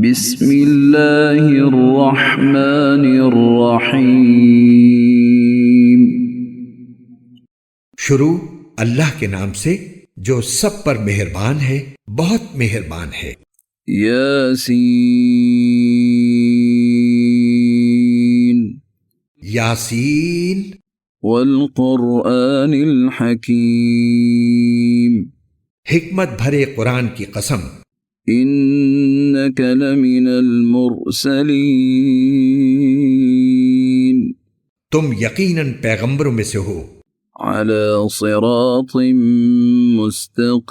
بسم اللہ الرحمن الرحیم۔ شروع اللہ کے نام سے جو سب پر مہربان ہے، بہت مہربان ہے۔ یاسین، یاسین، والقرآن الحکیم، حکمت بھرے قرآن کی قسم، انک لمن المرسلین، تم یقیناً پیغمبروں میں سے ہو، علی صراط مستقیم،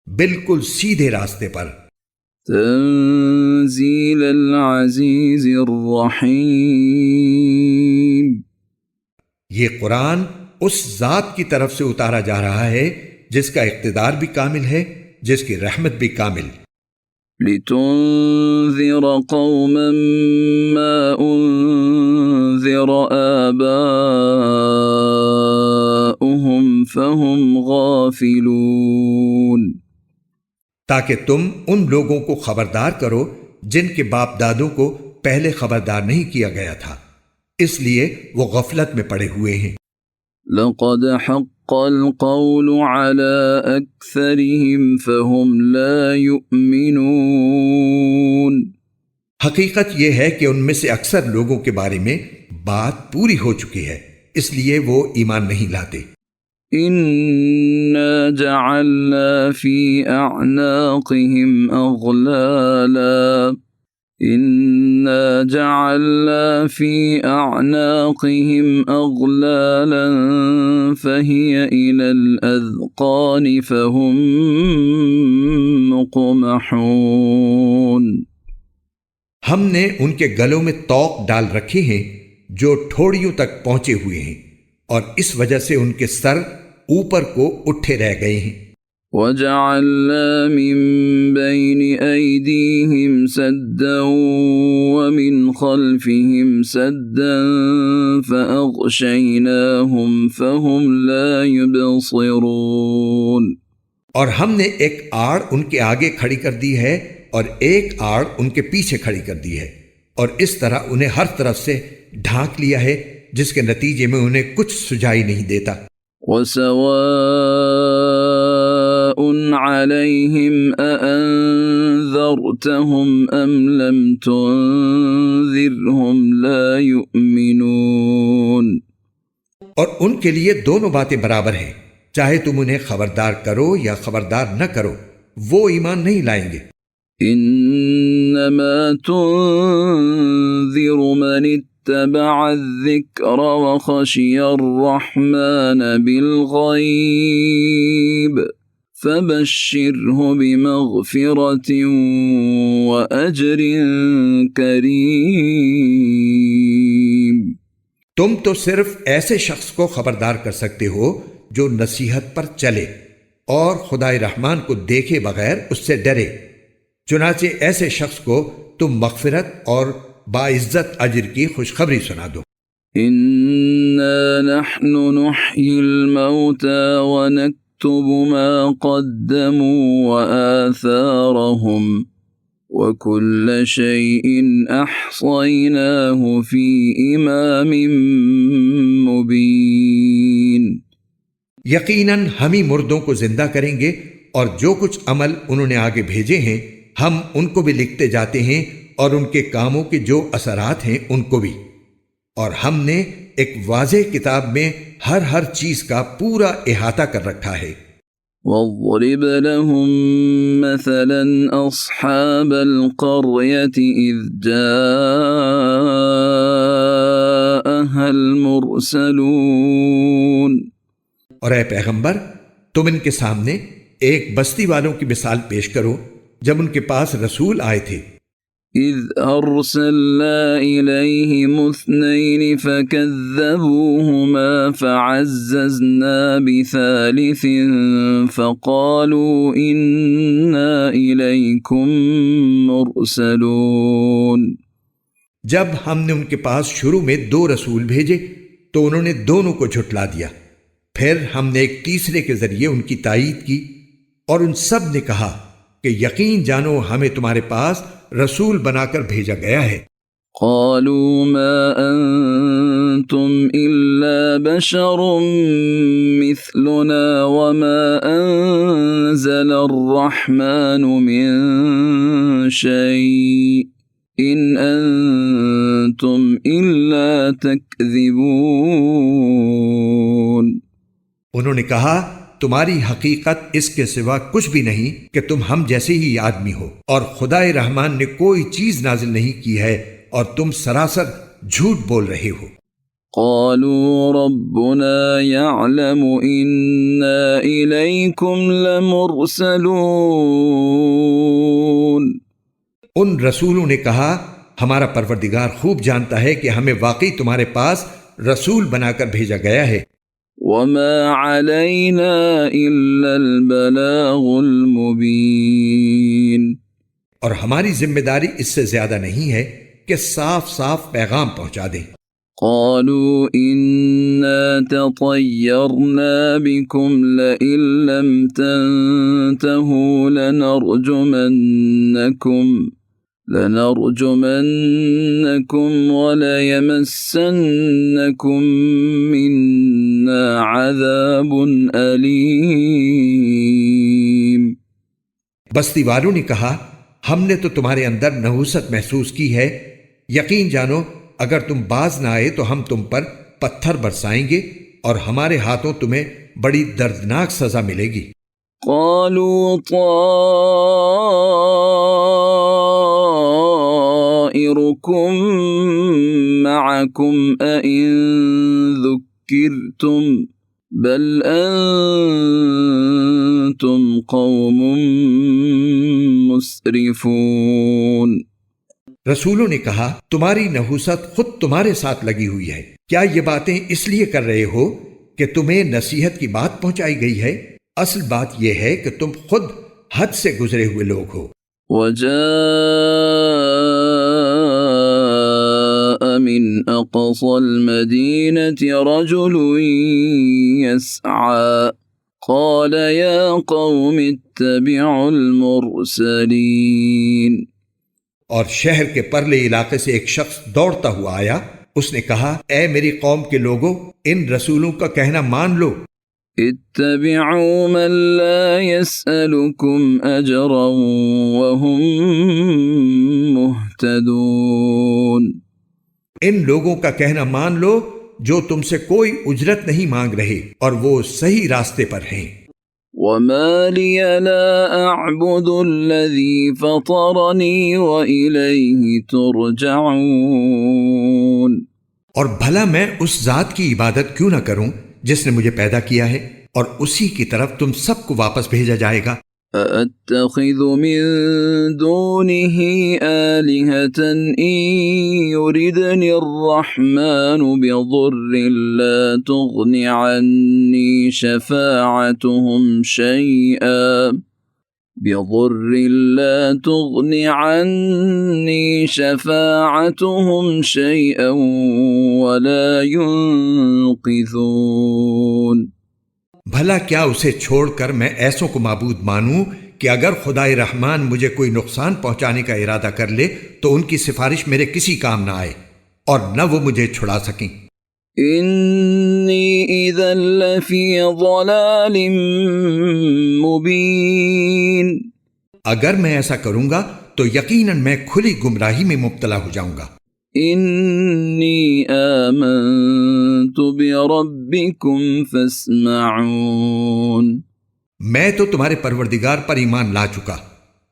بالکل سیدھے راستے پر، تنزیل العزیز الرحیم، یہ قرآن اس ذات کی طرف سے اتارا جا رہا ہے جس کا اقتدار بھی کامل ہے، جس کی رحمت بھی کامل۔ لتنذر قوما ما انذر آباؤهم فهم غافلون، تاکہ تم ان لوگوں کو خبردار کرو جن کے باپ دادوں کو پہلے خبردار نہیں کیا گیا تھا، اس لیے وہ غفلت میں پڑے ہوئے ہیں۔ لقد حق القول على أكثرهم فهم لا يؤمنون، حقیقت یہ ہے کہ ان میں سے اکثر لوگوں کے بارے میں بات پوری ہو چکی ہے، اس لیے وہ ایمان نہیں لاتے۔ إنا جعلنا في أعناقهم أغلالا، إنا جعلنا في أعناقهم أغلالا فهي إلى الأذقان فهم مقمحون، ہم نے ان کے گلوں میں طوق ڈال رکھے ہیں جو ٹھوڑیوں تک پہنچے ہوئے ہیں، اور اس وجہ سے ان کے سر اوپر کو اٹھے رہ گئے ہیں۔ وَجَعَلْنَا مِن بَيْنِ أَيْدِيهِمْ سَدًّا وَمِنْ خَلْفِهِمْ سَدًّا فَأَغْشَيْنَاهُمْ فَهُمْ لَا يُبْصِرُونَ، اور ہم نے ایک آڑ ان کے آگے کھڑی کر دی ہے اور ایک آڑ ان کے پیچھے کھڑی کر دی ہے، اور اس طرح انہیں ہر طرف سے ڈھانک لیا ہے جس کے نتیجے میں انہیں کچھ سجائی نہیں دیتا۔ وَسَوَاءٌ عَلَيْهِمْ أَأَنذَرْتَهُمْ أَمْ لَمْ تُنذِرْهُمْ لَا يُؤْمِنُونَ، اور ان کے لیے دونوں باتیں برابر ہیں، چاہے تم انہیں خبردار کرو یا خبردار نہ کرو، وہ ایمان نہیں لائیں گے۔ إِنَّمَا تُنذِرُ مَنِ اتَّبَعَ الذِّكْرَ وَخَشِيَ الرَّحْمَنَ بِالْغَيْبِ فَبَشِّرْهُ بِمَغْفِرَةٍ وَأَجْرٍ كَرِيمٍ۔ تم تو صرف ایسے شخص کو خبردار کر سکتے ہو جو نصیحت پر چلے اور خدائے رحمان کو دیکھے بغیر اس سے ڈرے، چنانچہ ایسے شخص کو تم مغفرت اور باعزت اجر کی خوشخبری سنا دو۔ إِنَّا نَحْنُ نُحْيِي الْمَوْتَى وَنَكْتُبُ مَا قَدَّمُوا وَآثَارَهُمْ وَكُلَّ شَيْءٍ أَحْصَيْنَاهُ فِي إِمَامٍ مُبِينٍ، یقیناً ہم ہی مردوں کو زندہ کریں گے، اور جو کچھ عمل انہوں نے آگے بھیجے ہیں ہم ان کو بھی لکھتے جاتے ہیں، اور ان کے کاموں کے جو اثرات ہیں ان کو بھی، اور ہم نے ایک واضح کتاب میں ہر چیز کا پورا احاطہ کر رکھا ہے۔ وَاضْرِبْ لَهُم مَّثَلًا أَصْحَابَ الْقَرْيَةِ إِذْ جَاءَهَا الْمُرْسَلُونَ، اور اے پیغمبر تم ان کے سامنے ایک بستی والوں کی مثال پیش کرو جب ان کے پاس رسول آئے تھے۔ إِذْ أَرْسَلْنَا إِلَيْهِمُ اثْنَيْنِ فَكَذَّبُوهُمَا فَعَزَّزْنَا بِثَالِثٍ فَقَالُوا إِنَّا إِلَيْكُمْ مُرْسَلُونَ، جب ہم نے ان کے پاس شروع میں 2 رسول بھیجے تو انہوں نے دونوں کو جھٹلا دیا، پھر ہم نے ایک تیسرے کے ذریعے ان کی تائید کی، اور ان سب نے کہا کہ یقین جانو ہمیں تمہارے پاس رسول بنا کر بھیجا گیا ہے۔ قالوا ما أنتم إلا بشر مثلنا وما أنزل الرحمن من شيء إن أنتم إلا تكذبون۔ انہوں نے کہا تمہاری حقیقت اس کے سوا کچھ بھی نہیں کہ تم ہم جیسے ہی آدمی ہو، اور خدائے رحمان نے کوئی چیز نازل نہیں کی ہے اور تم سراسر جھوٹ بول رہے ہو۔ قالوا ربنا يعلم إنا إليكم لمرسلون۔ ان رسولوں نے کہا ہمارا پروردگار خوب جانتا ہے کہ ہمیں واقعی تمہارے پاس رسول بنا کر بھیجا گیا ہے۔ وما علينا إلا البلاغ المبين۔ اور ہماری ذمہ داری اس سے زیادہ نہیں ہے کہ صاف صاف پیغام پہنچا دیں۔ قالوا إنا تطيرنا بكم لئن لم تنتهوا لنرجمنكم وليمسنكم منا عذاب أليم۔ بستی والوں نے کہا ہم نے تو تمہارے اندر نحوست محسوس کی ہے، یقین جانو اگر تم باز نہ آئے تو ہم تم پر پتھر برسائیں گے اور ہمارے ہاتھوں تمہیں بڑی دردناک سزا ملے گی۔ قالوا طائركم معكم أئن ذكرتم بل أنتم قوم مسرفون۔ رسولوں نے کہا تمہاری نحوست خود تمہارے ساتھ لگی ہوئی ہے، کیا یہ باتیں اس لیے کر رہے ہو کہ تمہیں نصیحت کی بات پہنچائی گئی ہے؟ اصل بات یہ ہے کہ تم خود حد سے گزرے ہوئے لوگ ہو۔ وجاء من أقصى المدينة رجل يسعى قال يا قوم اتبعوا المرسلين۔ اور شہر کے پرلے علاقے سے ایک شخص دوڑتا ہوا آیا، اس نے کہا اے میری قوم کے لوگوں، ان رسولوں کا کہنا مان لو۔ اتبعوا من لا يسألكم أجرا وهم مهتدون۔ ان لوگوں کا کہنا مان لو جو تم سے کوئی اجرت نہیں مانگ رہے اور وہ صحیح راستے پر ہیں۔ وما لي لا أعبد الذي فطرني وإليه ترجعون۔ اور بھلا میں اس ذات کی عبادت کیوں نہ کروں جس نے مجھے پیدا کیا ہے اور اسی کی طرف تم سب کو واپس بھیجا جائے گا۔ أَأَتَّخِذُ مِن دُونِهِ آلِهَةً إِن يُرِدْنِ الرَّحْمَنُ بِضُرٍّ لَّا تُغْنِ عَنِّي شَفَاعَتُهُمْ شَيْئًا وَلَا يُنقِذُونَ۔ بھلا کیا اسے چھوڑ کر میں ایسوں کو معبود مانوں کہ اگر خدائے رحمان مجھے کوئی نقصان پہنچانے کا ارادہ کر لے تو ان کی سفارش میرے کسی کام نہ آئے اور نہ وہ مجھے چھڑا سکیں۔ انی اذا لفی ضلال مبین۔ اگر میں ایسا کروں گا تو یقیناً میں کھلی گمراہی میں مبتلا ہو جاؤں گا۔ انی آمنت بربکم فاسمعون۔ میں تو تمہارے پروردگار پر ایمان لا چکا،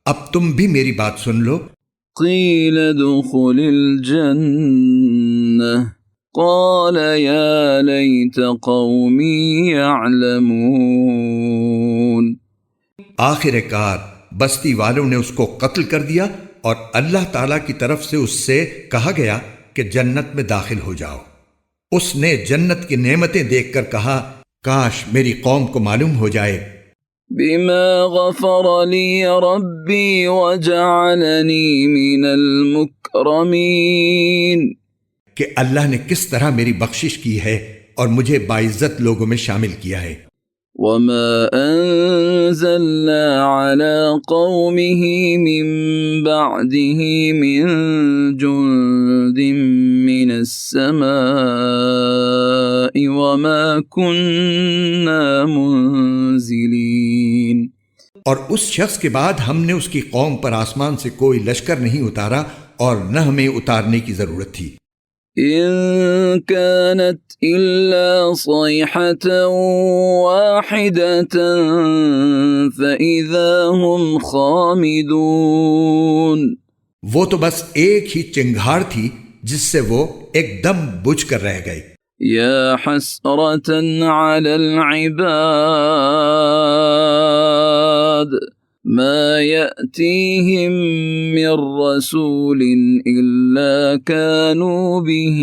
اب تم بھی میری بات سن لو۔ قیل ادخل الجنہ قال یا لیت قومی یعلمون۔ آخر کار بستی والوں نے اس کو قتل کر دیا اور اللہ تعالیٰ کی طرف سے اس سے کہا گیا کہ جنت میں داخل ہو جاؤ۔ اس نے جنت کی نعمتیں دیکھ کر کہا کاش میری قوم کو معلوم ہو جائے بما غفر لی ربی وجعلنی من المکرمین، کہ اللہ نے کس طرح میری بخشش کی ہے اور مجھے باعزت لوگوں میں شامل کیا ہے۔ وما أنزلنا على قومه من بعده من جند من السماء وما كنا منزلين. اور اس شخص کے بعد ہم نے اس کی قوم پر آسمان سے کوئی لشکر نہیں اتارا اور نہ ہمیں اتارنے کی ضرورت تھی. إن كانت إلا صيحة واحدة فإذا هم خامدون. وہ تو بس ایک ہی چنگھاڑ تھی جس سے وہ ایک دم بجھ کر رہ گئے. يا حسرة على العباد ما يأتيهم من رسول إلا كانوا به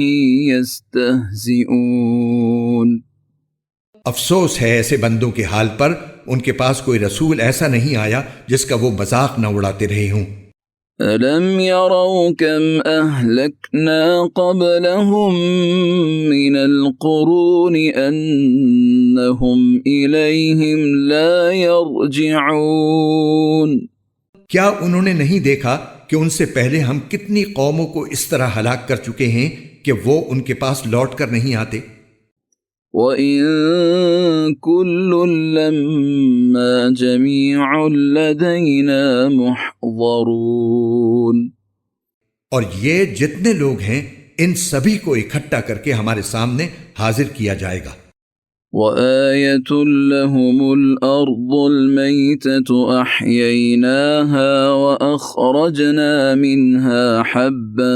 يستهزئون. افسوس ہے ایسے بندوں کے حال پر، ان کے پاس کوئی رسول ایسا نہیں آیا جس کا وہ مذاق نہ اڑاتے رہے ہوں. أَلَمْ يَرَوْا كَمْ أَهْلَكْنَا قَبْلَهُمْ مِنَ الْقُرُونِ أَنَّهُمْ إِلَيْهِمْ لَا يَرْجِعُونَ. کیا انہوں نے نہیں دیکھا کہ ان سے پہلے ہم کتنی قوموں کو اس طرح ہلاک کر چکے ہیں کہ وہ ان کے پاس لوٹ کر نہیں آتے. وَإِن كُلٌّ لَّمَّا جَمِيعٌ لَّدَيْنَا مُحْضَرُونَ. اور یہ جتنے لوگ ہیں ان سبھی کو اکٹھا کر کے ہمارے سامنے حاضر کیا جائے گا. وَآيَةٌ لَّهُمُ الْأَرْضُ الْمَيْتَةُ أَحْيَيْنَاهَا وَأَخْرَجْنَا مِنْهَا حَبًّا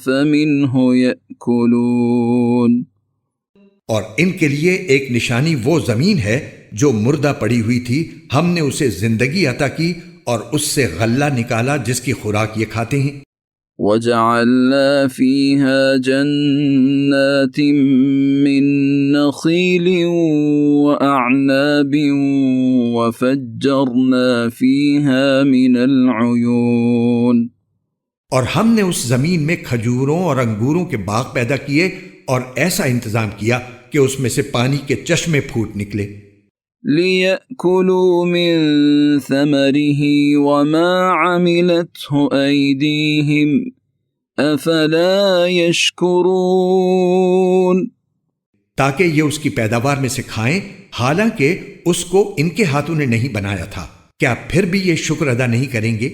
فَمِنْهُ يَأْكُلُونَ. اور ان کے لیے ایک نشانی وہ زمین ہے جو مردہ پڑی ہوئی تھی، ہم نے اسے زندگی عطا کی اور اس سے غلہ نکالا جس کی خوراک یہ کھاتے ہیں. وَجَعَلْنَا فِيهَا جَنَّاتٍ مِّن نَّخِيلٍ وَأَعْنَابٍ وَفَجَّرْنَا فِيهَا مِنَ الْعُيُونِ. اور ہم نے اس زمین میں کھجوروں اور انگوروں کے باغ پیدا کیے اور ایسا انتظام کیا کہ اس میں سے پانی کے چشمے پھوٹ نکلے. لِيَأْكُلُوا مِن ثَمَرِهِ وَمَا عَمِلَتْهُ أَيْدِيهِمْ أَفَلَا يَشْكُرُونَ. تاکہ یہ اس کی پیداوار میں سے کھائیں، حالانکہ اس کو ان کے ہاتھوں نے نہیں بنایا تھا. کیا پھر بھی یہ شکر ادا نہیں کریں گے؟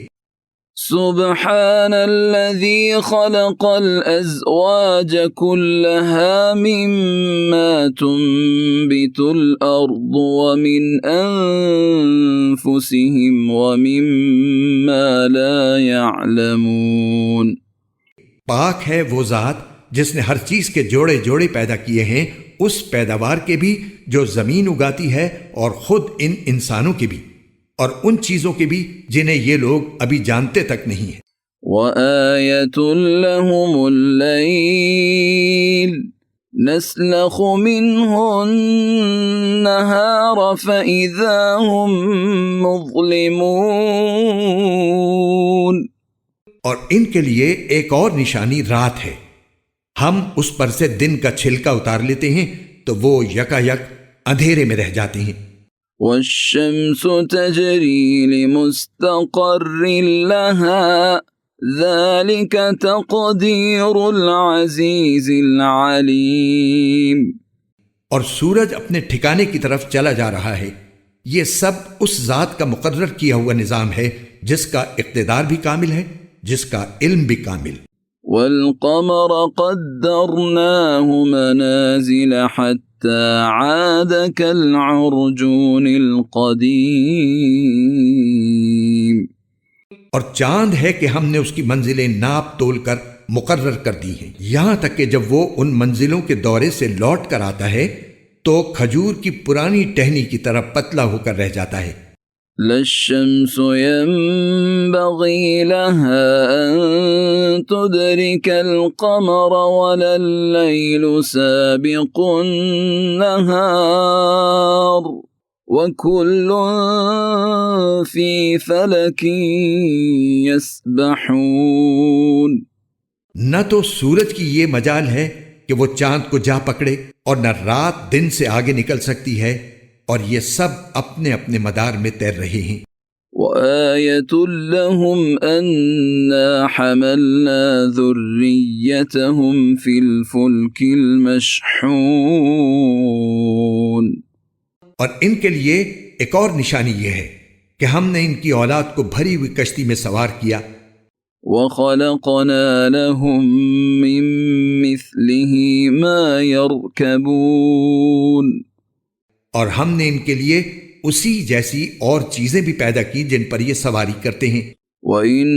سبحان الذي خلق الأزواج كلها مما تنبت الأرض ومن أنفسهم ومما لا يعلمون. پاک ہے وہ ذات جس نے ہر چیز کے جوڑے جوڑے پیدا کیے ہیں، اس پیداوار کے بھی جو زمین اگاتی ہے اور خود ان انسانوں کے بھی، اور ان چیزوں کے بھی جنہیں یہ لوگ ابھی جانتے تک نہیں ہیں. وَآيَةٌ لَّهُمُ اللَّيْلُ نَسْلَخُ مِنْهُ النَّهَارَ فَإِذَا هُمْ مُظْلِمُونَ. اور ان کے لیے ایک اور نشانی رات ہے، ہم اس پر سے دن کا چھلکا اتار لیتے ہیں تو وہ یکا یک اندھیرے میں رہ جاتے ہیں. وَالشَّمْسُ تَجْرِي لِمُسْتَقَرٍّ لَهَا ذَلِكَ تَقْدِيرُ الْعَزِيزِ الْعَلِيمِ. اور سورج اپنے ٹھکانے کی طرف چلا جا رہا ہے، یہ سب اس ذات کا مقرر کیا ہوا نظام ہے جس کا اقتدار بھی کامل ہے، جس کا علم بھی کامل. وَالْقَمَرَ قَدَّرْنَاهُ مَنَازِلَ حَتَّى عَادَ كَالْعُرْجُونِ الْقَدِيمِ. اور چاند ہے کہ ہم نے اس کی منزلیں ناپ تول کر مقرر کر دی ہیں، یہاں تک کہ جب وہ ان منزلوں کے دورے سے لوٹ کر آتا ہے تو کھجور کی پرانی ٹہنی کی طرح پتلا ہو کر رہ جاتا ہے. لا الشمس ينبغي لها أن تدرك القمر ولا الليل سابق النهار وكل في فلك يسبحون. نہ تو سورج کی یہ مجال ہے کہ وہ چاند کو جا پکڑے، اور نہ رات دن سے آگے نکل سکتی ہے، اور یہ سب اپنے اپنے مدار میں تیر رہے ہیں۔ وآية لهم أنا حملنا ذريتهم في الفلك المشحون، اور ان کے لیے ایک اور نشانی یہ ہے کہ ہم نے ان کی اولاد کو بھری ہوئی کشتی میں سوار کیا۔ وخلقنا لهم من مثله ما يركبون، اور ہم نے ان کے لیے اسی جیسی اور چیزیں بھی پیدا کی جن پر یہ سواری کرتے ہیں۔ وَإِن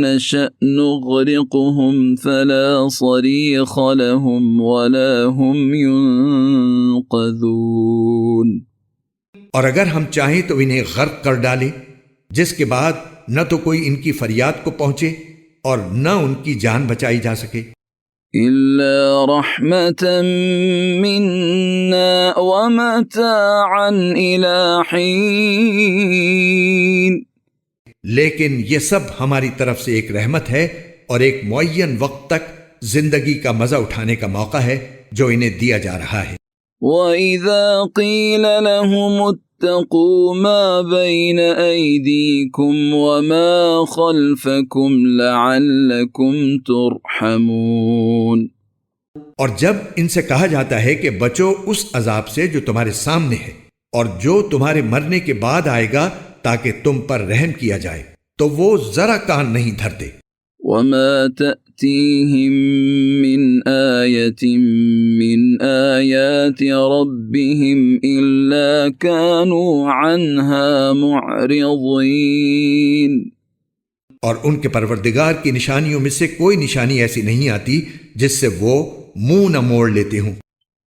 نَّشَأْ نُغْرِقْهُمْ فَلَا صَرِيخَ لَهُمْ وَلَا هُمْ يُنقَذُونَ، اور اگر ہم چاہیں تو انہیں غرق کر ڈالیں، جس کے بعد نہ تو کوئی ان کی فریاد کو پہنچے اور نہ ان کی جان بچائی جا سکے۔ إِلَّا رَحْمَةً مِّنَّا وَمَتَاعًا إِلَى حِينٍ، لیکن یہ سب ہماری طرف سے ایک رحمت ہے اور ایک معین وقت تک زندگی کا مزہ اٹھانے کا موقع ہے جو انہیں دیا جا رہا ہے۔ وَإِذَا قِيلَ لَهُمُ اتَّقُوا مَا بَيْنَ أَيْدِيكُمْ وَمَا خَلْفَكُمْ لَعَلَّكُمْ تُرْحَمُونَ، اور جب ان سے کہا جاتا ہے کہ بچو اس عذاب سے جو تمہارے سامنے ہے اور جو تمہارے مرنے کے بعد آئے گا تاکہ تم پر رحم کیا جائے، تو وہ ذرا کان نہیں دھرتے۔ وَمَا تَأْتِيهِم مِّنْ آيَةٍ مِّنْ آيَاتِ رَبِّهِمْ إِلَّا كَانُوا عَنْهَا مُعْرِضِينَ، اور ان کے پروردگار کی نشانیوں میں سے کوئی نشانی ایسی نہیں آتی جس سے وہ منہ نہ موڑ لیتے ہوں۔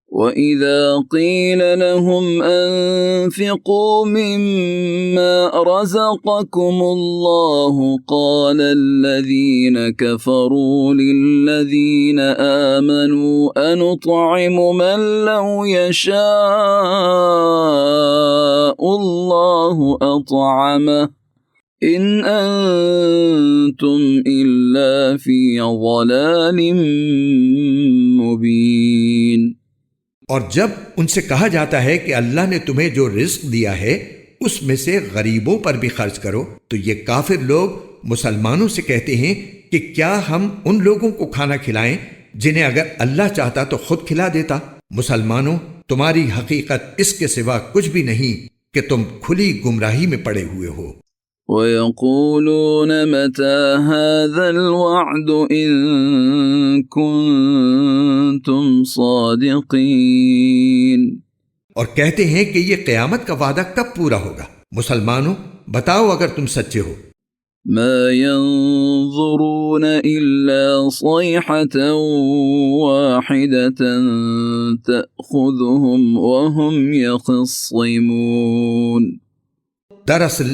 وَإِذَا قِيلَ لَهُمْ أَنفِقُوا مِمَّا رَزَقَكُمُ اللَّهُ قَالَ الَّذِينَ كَفَرُوا لِلَّذِينَ آمَنُوا أَنُطْعِمُ مَن لَّوْ يَشَاءُ اللَّهُ أَطْعَمَهُ إِنْ أَنتُمْ إِلَّا فِي ضَلَالٍ مُّبِينٍ۔ اور جب ان سے کہا جاتا ہے کہ اللہ نے تمہیں جو رزق دیا ہے اس میں سے غریبوں پر بھی خرچ کرو، تو یہ کافر لوگ مسلمانوں سے کہتے ہیں کہ کیا ہم ان لوگوں کو کھانا کھلائیں جنہیں اگر اللہ چاہتا تو خود کھلا دیتا۔ مسلمانوں، تمہاری حقیقت اس کے سوا کچھ بھی نہیں کہ تم کھلی گمراہی میں پڑے ہوئے ہو۔ وَيَقُولُونَ مَتَى هَذَا الْوَعْدُ إِن كُنتُمْ صَادِقِينَ، اور کہتے ہیں کہ یہ قیامت کا وعدہ کب پورا ہوگا؟ مسلمانوں، بتاؤ اگر تم سچے ہو۔ مَا يَنظُرُونَ إِلَّا صَيْحَةً وَاحِدَةً تَأْخُذُهُمْ وَهُمْ يَخِصِّمُونَ، دراصل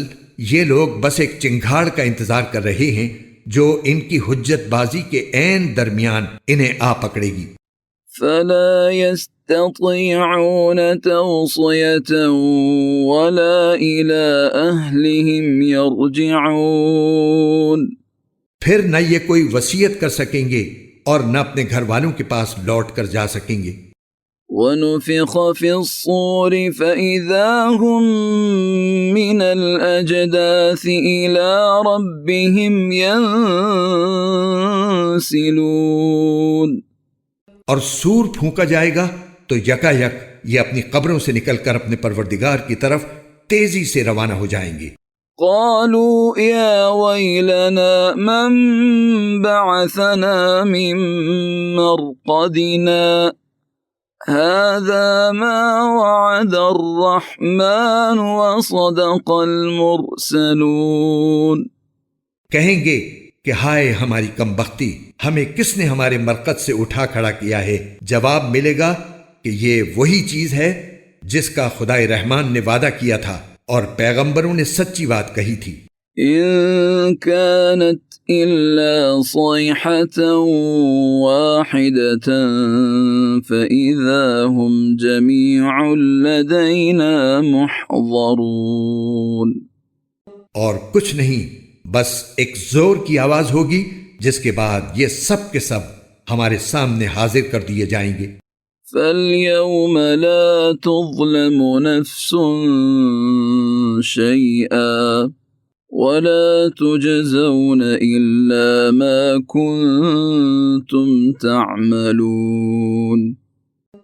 یہ لوگ بس ایک چنگھاڑ کا انتظار کر رہے ہیں جو ان کی حجت بازی کے عین درمیان انہیں آ پکڑے گی۔ فَلَا يَسْتَطِيعُونَ تَوْصِيَةً وَلَا إِلَىٰ أَهْلِهِمْ يَرْجِعُونَ، پھر نہ یہ کوئی وصیت کر سکیں گے اور نہ اپنے گھر والوں کے پاس لوٹ کر جا سکیں گے۔ وَنُفِخَ فِي الصُّورِ فَإِذَا هُم مِّنَ الْأَجْدَاثِ إِلَىٰ رَبِّهِمْ يَنسِلُونَ، اور سور پھونکا جائے گا تو یکا یک یہ اپنی قبروں سے نکل کر اپنے پروردگار کی طرف تیزی سے روانہ ہو جائیں گے۔ قالوا يا ويلنا من بعثنا من مرقدنا هذا ما وعد الرحمن وصدق المرسلون، کہیں گے کہ ہائے ہماری کم بختی، ہمیں کس نے ہمارے مرقد سے اٹھا کھڑا کیا ہے؟ جواب ملے گا کہ یہ وہی چیز ہے جس کا خدائے رحمان نے وعدہ کیا تھا اور پیغمبروں نے سچی بات کہی تھی۔ إن كانت إلا صيحة واحدة فإذا هم جميع لدينا محضرون، اور کچھ نہیں، بس ایک زور کی آواز ہوگی جس کے بعد یہ سب کے سب ہمارے سامنے حاضر کر دیے جائیں گے۔ فاليوم لا تظلم نفس شيئا ولا تجزون إلا ما كنتم تعملون۔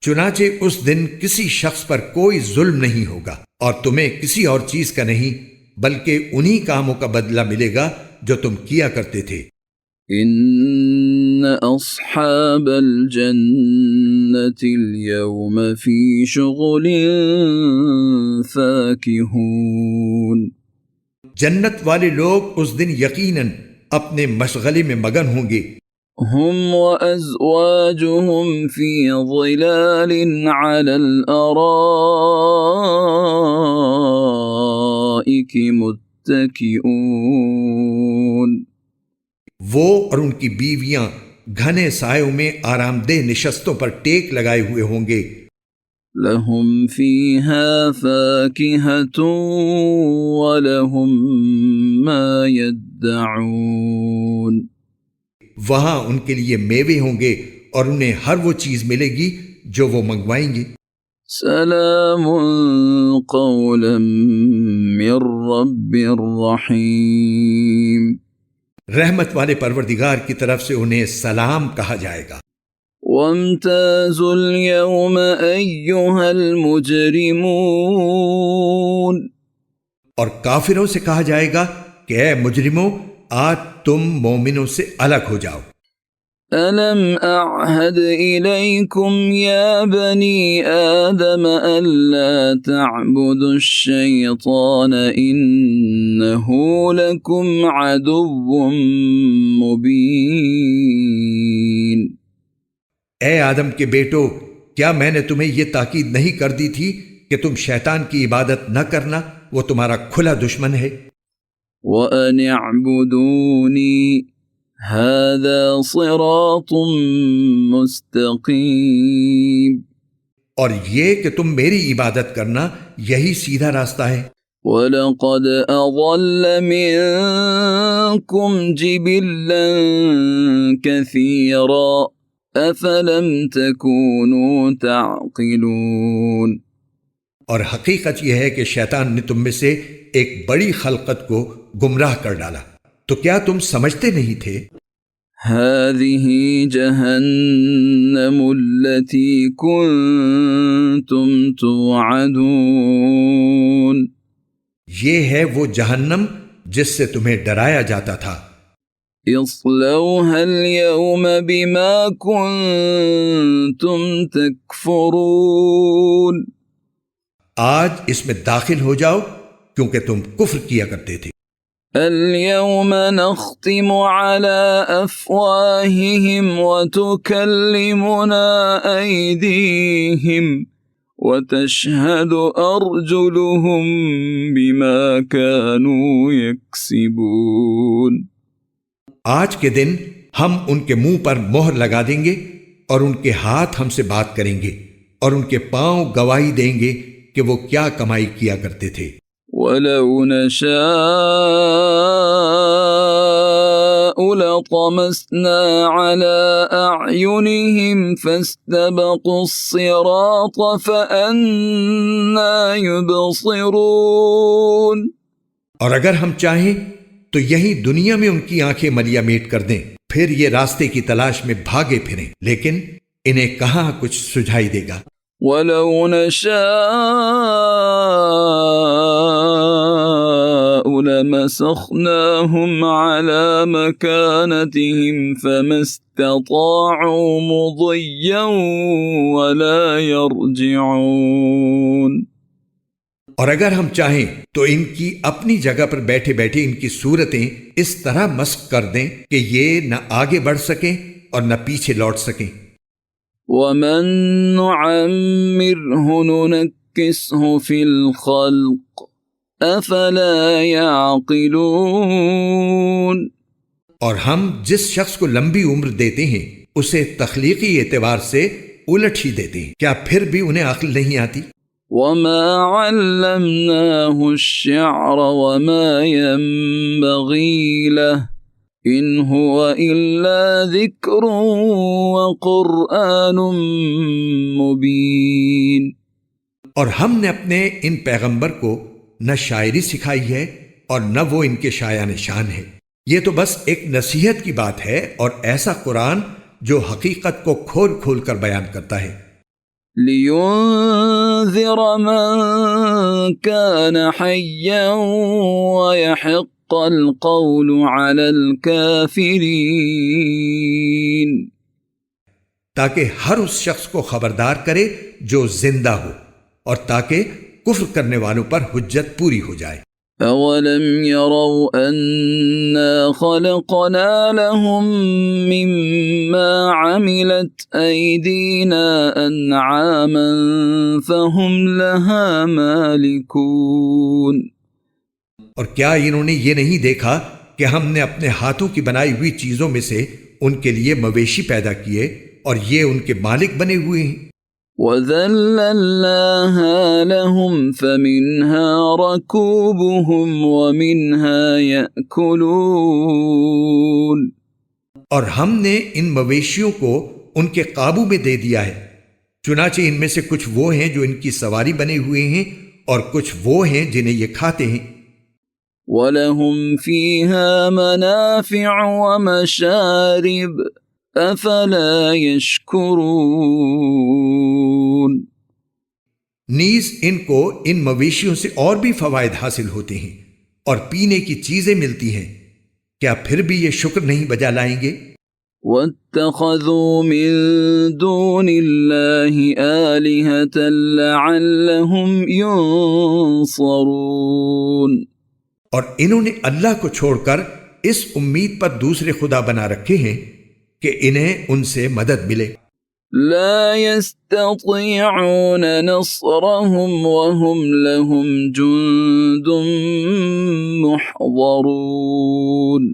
چنانچہ اس دن کسی شخص پر کوئی ظلم نہیں ہوگا اور تمہیں کسی اور چیز کا نہیں بلکہ انہی کاموں کا بدلہ ملے گا جو تم کیا کرتے تھے۔ ان اصحاب الجنة اليوم في شغل فاكهون، جنت والے لوگ اس دن یقیناً اپنے مشغلے میں مگن ہوں گے۔ هم وأزواجهم في ظلال على الأرائك متكئون، وہ اور ان کی بیویاں گھنے سایوں میں آرام دہ نشستوں پر ٹیک لگائے ہوئے ہوں گے۔ لهم فيها فاكهة ولهم ما يدعون، وہاں ان کے لیے میوے ہوں گے اور انہیں ہر وہ چیز ملے گی جو وہ منگوائیں گے۔ سلام قولا من رب رحیم، رحمت والے پروردگار کی طرف سے انہیں سلام کہا جائے گا۔ وامتازوا اليوم أيها المجرمون، اور کافروں سے کہا جائے گا کہ اے مجرموں، آج تم مومنوں سے الگ ہو جاؤ۔ ألم أعهد إليكم يا بني آدم ألا تعبدوا الشيطان إنه لكم عدو مبين۔ اے آدم کے بیٹو، کیا میں نے تمہیں یہ تاکید نہیں کر دی تھی کہ تم شیطان کی عبادت نہ کرنا، وہ تمہارا کھلا دشمن ہے۔ وَأَنِ اعْبُدُونِي هَذَا صِرَاطٌ مُسْتَقِيمٌ، اور یہ کہ تم میری عبادت کرنا، یہی سیدھا راستہ ہے۔ وَلَقَدْ أَضَلَّ مِنكُمْ جِبِلًّا كَثِيرًا أَفَلَمْ تَكُونُوا تَعْقِلُونَ، اور حقیقت یہ ہے کہ شیطان نے تم میں سے ایک بڑی خلقت کو گمراہ کر ڈالا، تو کیا تم سمجھتے نہیں تھے؟ هذه جهنم التي كنتم توعدون، یہ ہے وہ جہنم جس سے تمہیں ڈرایا جاتا تھا۔ اصلوها اليوم بما كنتم تكفرون، آج اس میں داخل ہو جاؤ کیونکہ تم کفر کیا کرتے تھے۔ اليوم نختم على أفواههم وتكلمنا أيديهم وتشهد أرجلهم بما كانوا يكسبون، آج کے دن ہم ان کے منہ پر مہر لگا دیں گے اور ان کے ہاتھ ہم سے بات کریں گے اور ان کے پاؤں گواہی دیں گے کہ وہ کیا کمائی کیا کرتے تھے۔ وَلَوْ نَشَاءُ لَطَمَسْنَا عَلَىٰ أَعْيُنِهِمْ فَاسْتَبَقُوا الصِّرَاطَ فَأَنَّىٰ يُبْصِرُونَ، اور اگر ہم چاہیں تو یہی دنیا میں ان کی آنکھیں ملیا میٹ کر دیں، پھر یہ راستے کی تلاش میں بھاگے پھریں، لیکن انہیں کہاں کچھ سجھائی دے گا۔ وَلَوْ نَشَاءُ لَمَسَخْنَاهُمْ عَلَىٰ مَكَانَتِهِمْ فَمَا اسْتَطَاعُوا مُضِيًّا وَلَا يَرْجِعُونَ، اور اگر ہم چاہیں تو ان کی اپنی جگہ پر بیٹھے بیٹھے ان کی صورتیں اس طرح مسخ کر دیں کہ یہ نہ آگے بڑھ سکیں اور نہ پیچھے لوٹ سکیں۔ وَمَن نُعَمِّرْهُ نُنَكِّسْهُ فِي الْخَلْقِ أَفَلَا يَعْقِلُونَ، اور ہم جس شخص کو لمبی عمر دیتے ہیں اسے تخلیقی اعتبار سے الٹ ہی دیتے ہیں، کیا پھر بھی انہیں عقل نہیں آتی؟ وَمَا عَلَّمْنَاهُ الشِّعْرَ وَمَا يَنبَغِي لَهُ إن هو إلا ذكر وقرآن مبين۔ اور ہم نے اپنے ان پیغمبر کو نہ شاعری سکھائی ہے اور نہ وہ ان کے شایع نشان ہے، یہ تو بس ایک نصیحت کی بات ہے اور ایسا قرآن جو حقیقت کو کھول کھول کر بیان کرتا ہے۔ لِيُنذِرَ مَن كَانَ حَيًّا وَيَحِقَّ الْقَوْلُ عَلَى الْكَافِرِينَ، تاکہ ہر اس شخص کو خبردار کرے جو زندہ ہو اور تاکہ کفر کرنے والوں پر حجت پوری ہو جائے۔ أَوَلَمْ يَرَوْا أَنَّا خَلَقْنَا لَهُم مِّمَّا عَمِلَتْ أَيْدِينَا أَنْعَامًا فَهُمْ لَهَا مَالِكُونَ۔ اور کیا انہوں نے یہ نہیں دیکھا کہ ہم نے اپنے ہاتھوں کی بنائی ہوئی چیزوں میں سے ان کے لیے مویشی پیدا کیے اور یہ ان کے مالک بنے ہوئے ہیں۔ وَذَلَّلْنَاهَا لَهُمْ فَمِنْهَا رَكُوبُهُمْ وَمِنْهَا يَأْكُلُونَ۔ اور ہم نے ان مویشیوں کو ان کے قابو میں دے دیا ہے، چنانچہ ان میں سے کچھ وہ ہیں جو ان کی سواری بنے ہوئے ہیں اور کچھ وہ ہیں جنہیں یہ کھاتے ہیں۔ وَلَهُمْ فِيهَا مَنَافِعُ وَمَشَارِبُ أَفَلَا يَشْكُرُونَ۔ نیز ان کو ان مویشیوں سے اور بھی فوائد حاصل ہوتے ہیں اور پینے کی چیزیں ملتی ہیں، کیا پھر بھی یہ شکر نہیں بجا لائیں گے؟ وَاتَّخَذُوا مِن دُونِ اللَّهِ آلِهَةً لَعَلَّهُمْ يُنصَرُونَ۔ اور انہوں نے اللہ کو چھوڑ کر اس امید پر دوسرے خدا بنا رکھے ہیں کہ انہیں ان سے مدد ملے۔ لا يستطيعون نصرهم وهم لهم جند محضرون۔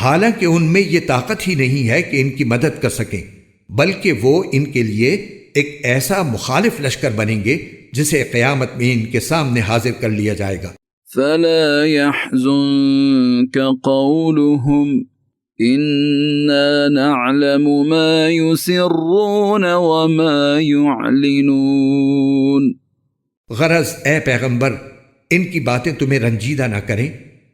حالانکہ ان میں یہ طاقت ہی نہیں ہے کہ ان کی مدد کر سکیں، بلکہ وہ ان کے لیے ایک ایسا مخالف لشکر بنیں گے جسے قیامت میں ان کے سامنے حاضر کر لیا جائے گا۔ فلا يحزنك قولهم إنا نعلم ما يسرون وما يعلنون۔ غرض اے پیغمبر ان کی باتیں تمہیں رنجیدہ نہ کریں،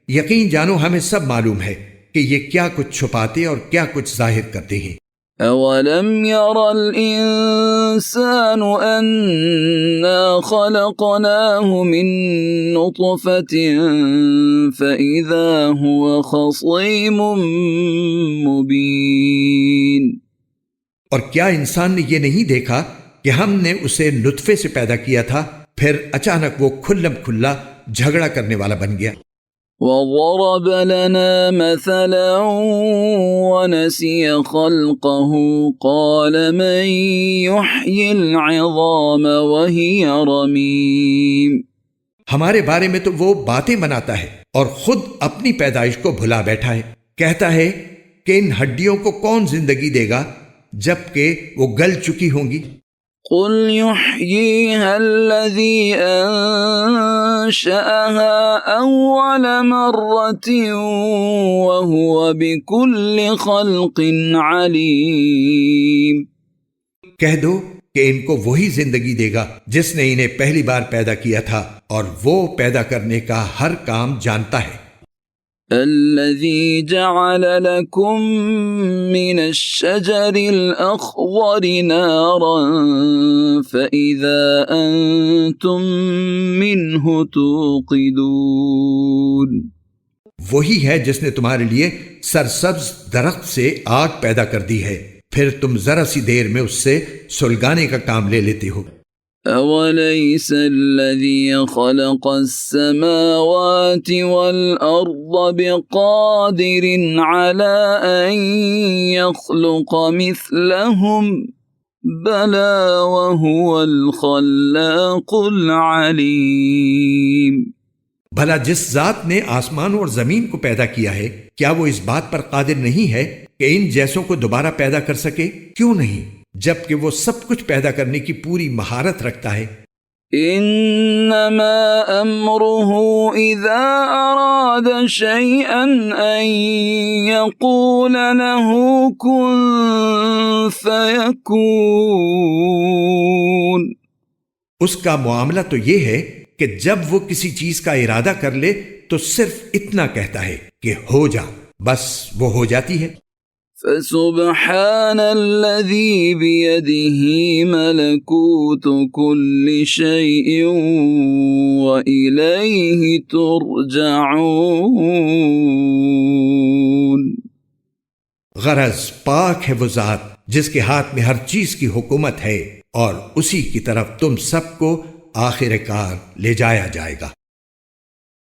یقین جانو ہمیں سب معلوم ہے کہ یہ کیا کچھ چھپاتے اور کیا کچھ ظاہر کرتے ہیں۔ أَوَلَمْ يَرَ الْإِنسَانُ أَنَّا خَلَقْنَاهُ مِن نُّطْفَةٍ فَإِذَا هُوَ خَصِيمٌ مُّبِينٌ۔ اور کیا انسان نے یہ نہیں دیکھا کہ ہم نے اسے نطفے سے پیدا کیا تھا، پھر اچانک وہ کھلم کھلا جھگڑا کرنے والا بن گیا۔ وَضَرَبَ لَنَا مَثَلًا وَنَسِيَ خَلْقَهُ قَالَ مَن يُحْيِي الْعِظَامَ وَهِيَ رَمِيمٌ۔ ہمارے بارے میں تو وہ باتیں بناتا ہے اور خود اپنی پیدائش کو بھلا بیٹھا ہے، کہتا ہے کہ ان ہڈیوں کو کون زندگی دے گا جبکہ وہ گل چکی ہوں گی۔ قُلْ يُحْيِيهَا الَّذِي أَنشَأَهَا أَوَّلَ مَرَّةٍ وَهُوَ بِكُلِّ خَلْقٍ عَلِيمٌ۔ کہہ دو کہ ان کو وہی زندگی دے گا جس نے انہیں پہلی بار پیدا کیا تھا اور وہ پیدا کرنے کا ہر کام جانتا ہے۔ الذي جعل لكم من الشجر الأخضر نارا فإذا أنتم منه توقدون۔ وہی ہے جس نے تمہارے لیے سرسبز درخت سے آگ پیدا کر دی ہے، پھر تم ذرا سی دیر میں اس سے سلگانے کا کام لے لیتے ہو۔ أَوَلَيْسَ الَّذِي خَلَقَ السَّمَاوَاتِ وَالْأَرْضَ بِقَادِرٍ عَلَىٰ أَن يَخْلُقَ مِثْلَهُمْ بَلَىٰ وَهُوَ الْخَلَّاقُ الْعَلِيمُ۔ بھلا جس ذات نے آسمان اور زمین کو پیدا کیا ہے، کیا وہ اس بات پر قادر نہیں ہے کہ ان جیسوں کو دوبارہ پیدا کر سکے؟ کیوں نہیں، جبکہ وہ سب کچھ پیدا کرنے کی پوری مہارت رکھتا ہے۔ إنما أمره إذا أراد شيئا أن يقول له كن فيكون. اس کا معاملہ تو یہ ہے کہ جب وہ کسی چیز کا ارادہ کر لے تو صرف اتنا کہتا ہے کہ ہو جا، بس وہ ہو جاتی ہے۔ فسبحان الذي بيده ملكوت كل شيء وإليه ترجعون۔ غرض پاک ہے وہ ذات جس کے ہاتھ میں ہر چیز کی حکومت ہے، اور اسی کی طرف تم سب کو آخر کار لے جایا جائے گا۔